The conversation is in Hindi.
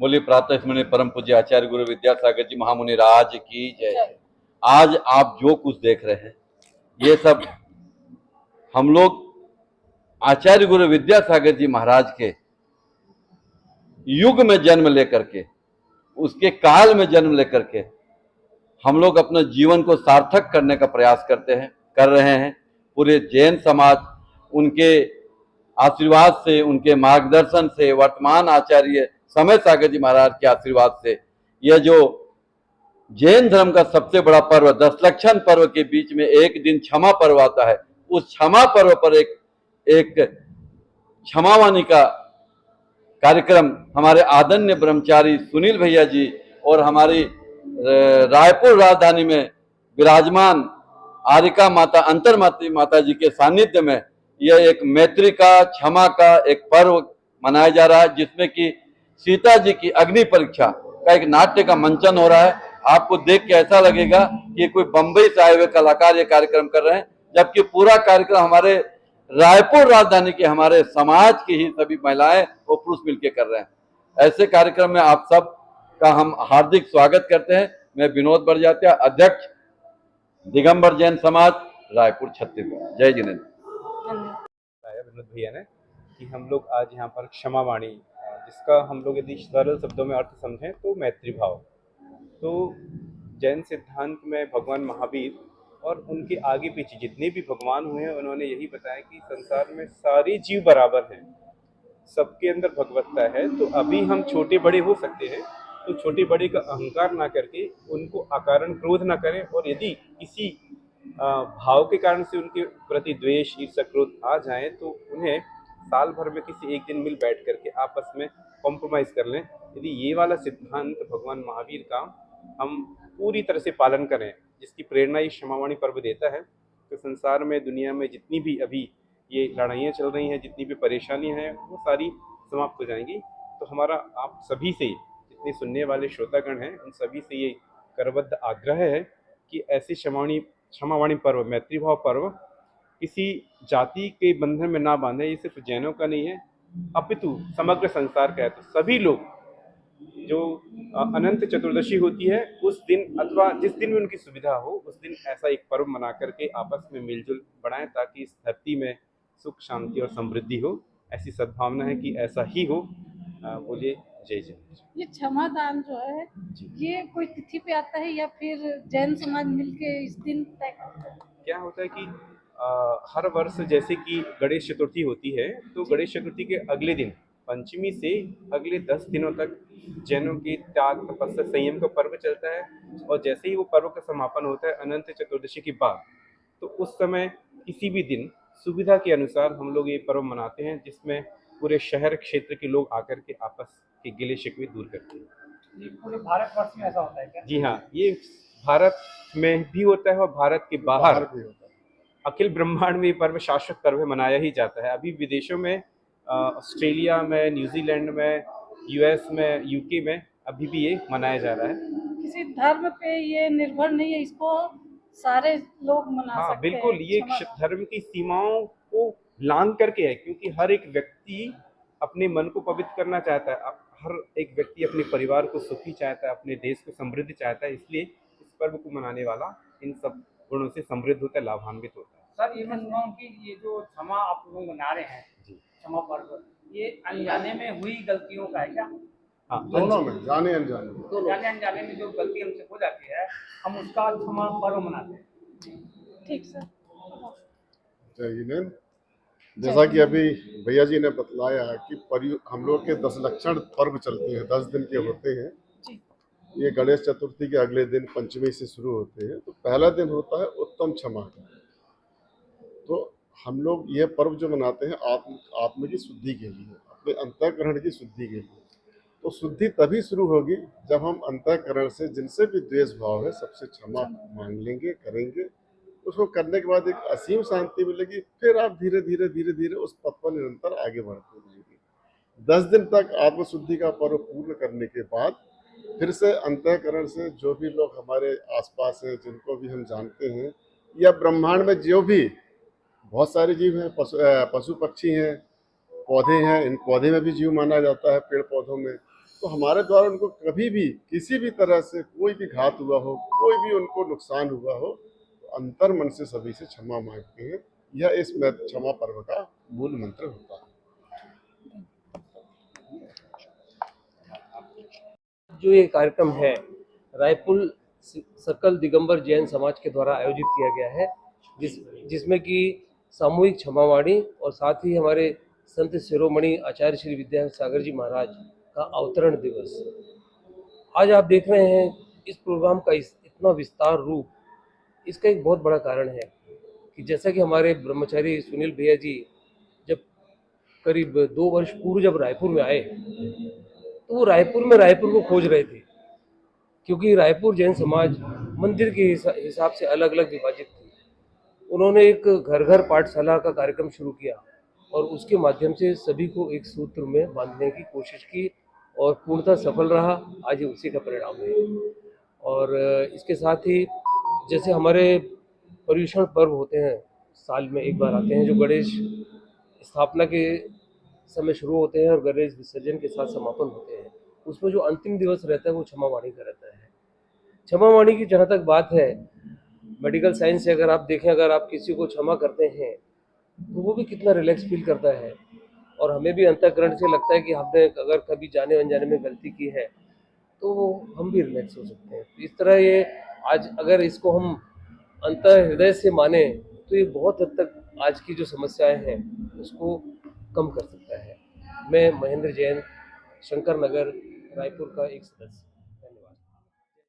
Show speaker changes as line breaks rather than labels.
बोलिए प्रातः स्मरणीय परम पूज्य आचार्य गुरु विद्यासागर जी महामुनि राज की जय। आज आप जो कुछ देख रहे हैं ये सब हम लोग आचार्य गुरु विद्यासागर जी महाराज के युग में जन्म लेकर के, उसके काल में जन्म लेकर के हम लोग अपने जीवन को सार्थक करने का प्रयास कर रहे हैं। पूरे जैन समाज उनके आशीर्वाद से, उनके मार्गदर्शन से, वर्तमान आचार्य समय सागर जी महाराज के आशीर्वाद से यह जो जैन धर्म का सबसे बड़ा पर्व 10 लक्षण पर्व के बीच में एक दिन क्षमा पर्व आता है। उस क्षमा पर्व पर एक क्षमावाणी का कार्यक्रम हमारे आदरणीय ब्रह्मचारी सुनील भैया जी और हमारी रायपुर राजधानी में विराजमान आरिका माता अंतर्माती माता जी के सानिध्य में यह एक मैत्री का, क्षमा का एक पर्व मनाया जा रहा है, जिसमें कि सीता जी की अग्नि परीक्षा का एक नाट्य का मंचन हो रहा है। आपको देख के ऐसा लगेगा कि कोई बंबई से आए हुए कलाकार ये कार्यक्रम कर रहे हैं, जबकि पूरा कार्यक्रम हमारे रायपुर राजधानी के हमारे समाज की ही सभी महिलाएं और पुरुष मिलकर कर रहे हैं। ऐसे कार्यक्रम में आप सब का हम हार्दिक स्वागत करते हैं। मैं विनोद बरजात्या, अध्यक्ष दिगंबर जैन समाज, रायपुर छत्तीसगढ़। जय जिनेन्द्र।
विनोद भैया ने कि हम लोग आज यहाँ पर क्षमावाणी, जिसका हम लोग यदि सरल शब्दों में अर्थ समझें तो मैत्री भाव। तो जैन सिद्धांत में भगवान महावीर और उनके आगे पीछे जितने भी भगवान हुए हैं उन्होंने यही बताया कि संसार में सारे जीव बराबर हैं, सबके अंदर भगवत्ता है। तो अभी हम छोटे बड़े हो सकते हैं, तो छोटे बड़े का अहंकार ना करके उनको अकारण क्रोध ना करें, और यदि किसी भाव के कारण से उनके प्रति द्वेष, ईर्ष्या, क्रोध आ जाए तो उन्हें साल भर में किसी एक दिन मिल बैठ करके आपस में कॉम्प्रोमाइज़ कर लें। यदि ये वाला सिद्धांत भगवान महावीर का हम पूरी तरह से पालन करें, जिसकी प्रेरणा ये क्षमावाणी पर्व देता है, तो संसार में, दुनिया में जितनी भी अभी ये लड़ाइयाँ चल रही हैं, जितनी भी परेशानियाँ हैं, वो सारी समाप्त हो जाएंगी। तो हमारा आप सभी से, जितने सुनने वाले श्रोतागण हैं, उन सभी से ये करबद्ध आग्रह है कि ऐसे क्षमावाणी पर्व, मैत्रीभाव पर्व किसी जाति के बंधन में ना बांधे। ये सिर्फ जैनों का नहीं है, अपितु समग्र संसार का है। तो सभी लोग जो अनंत चतुर्दशी होती है उस दिन, अथवा जिस दिन भी उनकी सुविधा हो, उस दिन ऐसा एक पर्व मना करके आपस में मिलजुल बढ़ाएं, ताकि इस धरती में सुख, शांति और समृद्धि हो। ऐसी सद्भावना है कि ऐसा ही हो। बोलिए जय जय।
ये क्षमा दान जो है ये कोई तिथि पे आता है या फिर जैन समाज मिलके इस दिन तय करता है?
क्या होता है कि हर वर्ष जैसे कि गणेश चतुर्थी होती है, तो गणेश चतुर्थी के अगले दिन, पंचमी से अगले 10 दिनों तक जैनों के त्याग, तपस्या, संयम का पर्व चलता है। और जैसे ही वो पर्व का समापन होता है अनंत चतुर्दशी के बाद, तो उस समय किसी भी दिन सुविधा के अनुसार हम लोग ये पर्व मनाते हैं, जिसमें पूरे शहर क्षेत्र के लोग आकर के आपस के गिले शिकवे दूर करते हैं।
ये पूरे भारतवर्ष में ऐसा होता है क्या?
जी हाँ, ये भारत में भी होता है और भारत के बाहर
भी होता है।
अखिल ब्रह्मांड में ये पर्व, शाश्वत पर्व मनाया ही जाता है। अभी विदेशों में, ऑस्ट्रेलिया में, न्यूजीलैंड में, यूएस में, यूके में अभी भी ये मनाया जा रहा है।
किसी धर्म पे ये निर्भर नहीं है, इसको सारे लोग मना
हाँ
सकते
बिल्कुल,
हैं।
ये धर्म की सीमाओं को लांघ करके है, क्योंकि हर एक व्यक्ति अपने मन को पवित्र करना चाहता है, हर एक व्यक्ति अपने परिवार को सुखी चाहता है, अपने देश को समृद्ध चाहता है। इसलिए इस पर्व को मनाने वाला इन सब गुणों से समृद्ध होता है, लाभान्वित होता है।
सर, ये मैं सुना हूँ कि ये जो क्षमा आप लोग मना रहे हैं, क्षमा पर्व, ये अनजाने में हुई गलतियों का है क्या?
हाँ,
दोनों में, जाने अनजाने में,
जाने अनजाने में जो गलती हमसे हो जाती है, हम उसका क्षमा पर्व मनाते हैं।
ठीक सर।
जय हिंद। जैसा कि अभी भैया जी ने बतलाया कि हम लोग के 10 लक्षण पर्व चलते हैं, 10 दिन के होते हैं। ये गणेश चतुर्थी के अगले दिन पंचमी से शुरू होते हैं। तो पहला दिन होता है उत्तम क्षमा का। तो हम लोग ये पर्व जो मनाते हैं आत्म की शुद्धि के लिए, अपने अंतःकरण की शुद्धि के लिए। तो शुद्धि तभी शुरू होगी जब हम अंतःकरण से जिनसे भी द्वेष भाव है सबसे क्षमा मांग लेंगे, करेंगे। उसको करने के बाद एक असीम शांति मिलेगी। फिर आप धीरे धीरे धीरे धीरे उस पथ पर निरंतर आगे बढ़ते रहेंगे। 10 दिन तक आत्मशुद्धि का पर्व पूर्ण करने के बाद फिर से अंतःकरण से जो भी लोग हमारे आसपास हैं, जिनको भी हम जानते हैं, या ब्रह्मांड में जो भी बहुत सारे जीव हैं, पशु पक्षी हैं, पौधे हैं, इन पौधे में भी जीव माना जाता है, पेड़ पौधों में। तो हमारे द्वारा उनको कभी भी किसी भी तरह से कोई भी घात हुआ हो, कोई भी उनको नुकसान हुआ हो, तो अंतर मन से सभी से क्षमा मांगते हैं। यह इस क्षमा पर्व का मूल मंत्र होता है।
जो ये कार्यक्रम है रायपुर सकल दिगंबर जैन समाज के द्वारा आयोजित किया गया है, जिसमें कि सामूहिक क्षमावाणी और साथ ही हमारे संत शिरोमणि आचार्य श्री विद्यासागर जी महाराज का अवतरण दिवस। आज आप देख रहे हैं इस प्रोग्राम का इतना विस्तार रूप, इसका एक बहुत बड़ा कारण है कि जैसा कि हमारे ब्रह्मचारी सुनील भैया जी जब करीब 2 वर्ष पूर्व जब रायपुर में आए, तो वो रायपुर को खोज रहे थे, क्योंकि रायपुर जैन समाज मंदिर के हिसाब से अलग अलग विभाजित थी। उन्होंने एक घर घर पाठशाला का कार्यक्रम शुरू किया और उसके माध्यम से सभी को एक सूत्र में बांधने की कोशिश की और पूर्णतः सफल रहा। आज ये उसी का परिणाम है। और इसके साथ ही जैसे हमारे पर्युषण पर्व होते हैं, साल में एक बार आते हैं, जो गणेश स्थापना के समय शुरू होते हैं और गणेश विसर्जन के साथ समापन होते हैं, उसमें जो अंतिम दिवस रहता है वो क्षमावाणी का रहता है। क्षमावाणी की जहाँ तक बात है, मेडिकल साइंस से अगर आप देखें, अगर आप किसी को क्षमा करते हैं तो वो भी कितना रिलैक्स फील करता है, और हमें भी अंतःकरण से लगता है कि हमने अगर कभी जाने अनजाने में गलती की है तो हम भी रिलैक्स हो सकते हैं। इस तरह ये आज अगर इसको हम अंतः हृदय से माने तो ये बहुत हद तक आज की जो समस्याएं हैं उसको कम कर सकता है। मैं महेंद्र जैन, शंकर नगर, रायपुर का एक सदस्य।